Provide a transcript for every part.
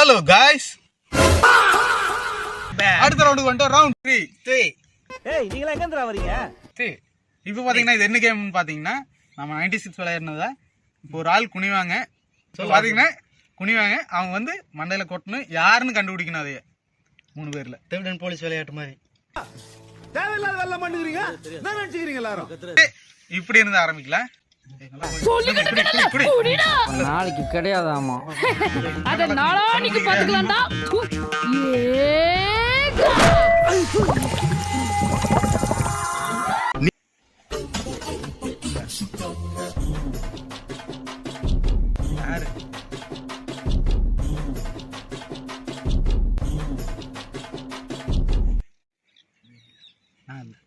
Hello guys, அடுத்த ரவுண்டுக்கு வந்துட்டோம். Round 3. ஏய் நீங்க எங்க இருந்து வரீங்க? இப்போ பாத்தீங்கன்னா இது என்ன கேம்னு பாத்தீங்கன்னா நம்ம 96 விளையாடுனதா. இப்போ ஒரு ஆள் குனிவாங்க, பாத்தீங்கன்னா குனிவாங்க, அவங்க வந்து மண்டையில கொட்டணும், யாருன்னு கண்டுபிடிக்கணும். அதையே 3 பேர்ல திருடன் போலீஸ் விளையாட்டு மாதிரி தேவையில்லாத வேலை பண்ணுகிறீங்க. என்ன நினைச்சுக்கிறீங்க எல்லாரும்? இப்படி இருந்து ஆரம்பிக்கலாம். நாளைக்கு கிடையாதாமா, அத நாளானிக்கு பாத்துக்கலாம்டா.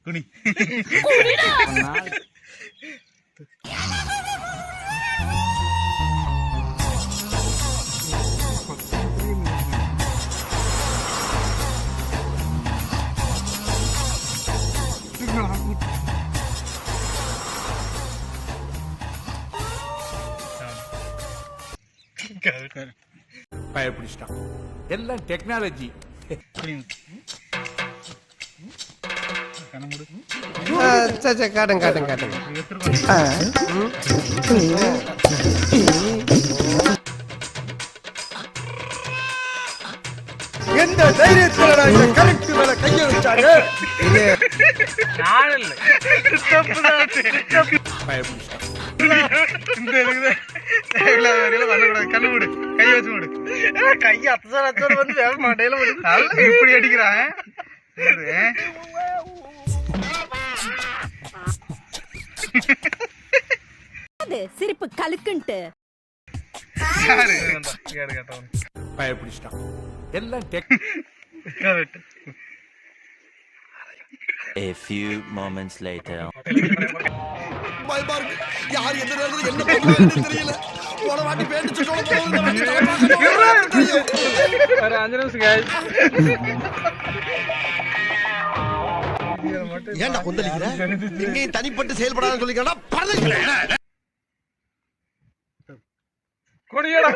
குனி பயப்பிடிச்சிட்டான். எல்லாம் டெக்னாலஜி. காட்டுங்க எந்த தைரியத்துல இந்த கரெக்ட் மேல கைய வச்சாங்க? பயப்பிடிச்சிட்டான். கண்ணு கை வச்சு விடு. கைய அத்தனை வந்து வேக மாட்டேல இப்படி அடிக்கிறான். சிரிப்பு கலுக்குன்ட்டு பயப்பிடிச்சிட்டான். எல்லாம் A few moments later. யார் எந்த நேரத்துல என்ன பண்ணுவாங்கன்னு தெரியல. போன வாட்டி பேடிச்சு சொல்ல போறது ஒரு 5 நிமிஷம் गाइस. ஏன்டா கொந்தளிக்கிற? எங்கேயும் தனிப்பட்டு செயல்படாத சொல்லிக்கடா. பறந்துக்கல கொடியடா.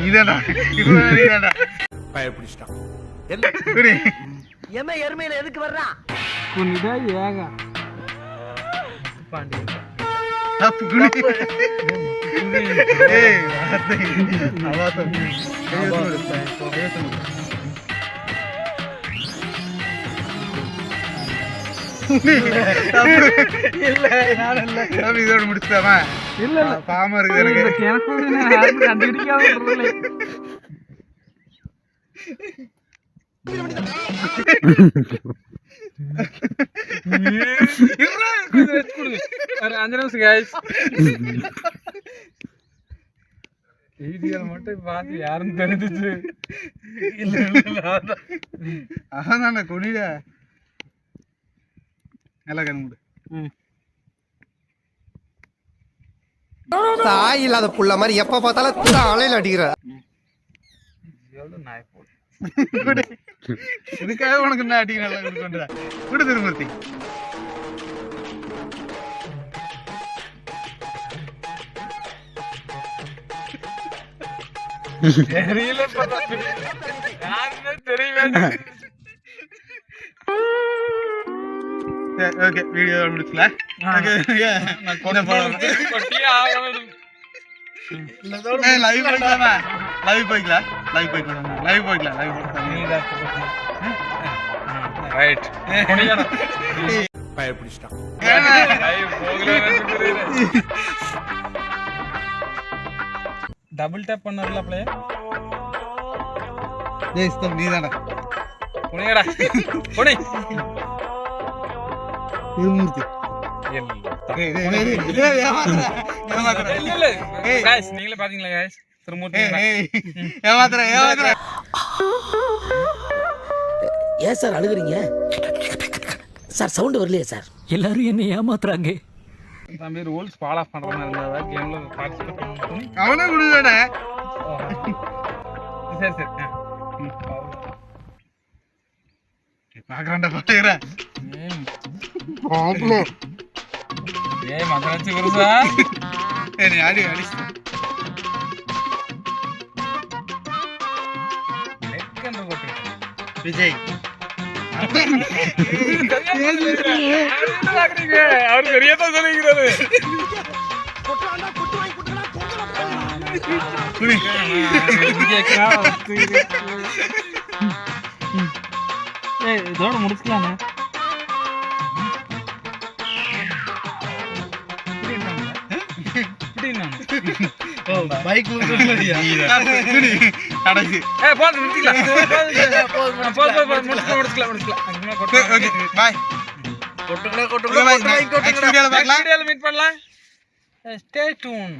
நீதானா பயப்பிடிச்சிட்டான். எம எருமையில எதுக்கு வர்றா? குனிடா ஏகா பாண்டி இதோட முடிச்சுட்டாமா? இல்ல பாமா இருக்கு எனக்கு கண்டுபிடிக்காத. ஒரு 5 நிமிஷம் गाइस. மட்டும் பார்த்து யாருன்னு தெரிஞ்சிச்சு. அதான குனிடா. நல்லா கண்ணுடு. தாய் இல்லாத புள்ள மாதிரி எப்ப பார்த்தாலும் அலையில அடிக்கிற. இதுக்காக உனக்கு என்ன அடி நல்லா கொடுக்கொண்டா? விடு திருமூர்த்தி. தெரியல தெரியல. ஓகே, வீடியோ முடிச்சலாம். லைவ் போய்க்கலாமா? லைவ் போய்க்கலாம். ரைட். பயப்பிடிச்சிட்டான். டபுள் டேப் பண்ணறல பிளேயர். நீதானா புனியடா புனி திருமூர்த்தி. நீங்களே பாத்தீங்களா गाइस? திருமூர்த்தி ஏமாத்துற. ஏன் சார் அழுகுறீங்க சார்? சவுண்ட் வரலையே சார்? எல்லாரும் என்ன ஏமாத்துறாங்க. தம்பி ரூல்ஸ் ஃபாலோ பண்ற மாதிரி இருந்தா கேம்ல பார்ட்டிசிபேட் பண்ணி அவனே குடுங்கடா. சரி பாக்கறேன்டா பாத்துக்கறேன். ஆப்ளோ ஏய் மகராச்சி குருசா நீ அடி அடி விஜய் அவர் சரியாதான் சொல்லிக்கிறாரு. கொட்டுறான்டா, கொட்டு வாங்கி கொட்டுறா, கொட்டுறா. குனி. இதோட முடிச்சுக்கலாங்க. ஓ பைக் குனியா குனி கடைசி போதும் நிறுத்திக்கலாம். முடிச்சுக்கலாம். ஓகே பாய் கொட்டுங்களே, ஓகே கொட்டுங்களே, பாய் கொட்டு வாங்கி நெக்ஸ்ட் கொட்டுங்களா. வீடியோல பார்க்கலாம் வீடியோல மீட் பண்ணலாம். Stay tune.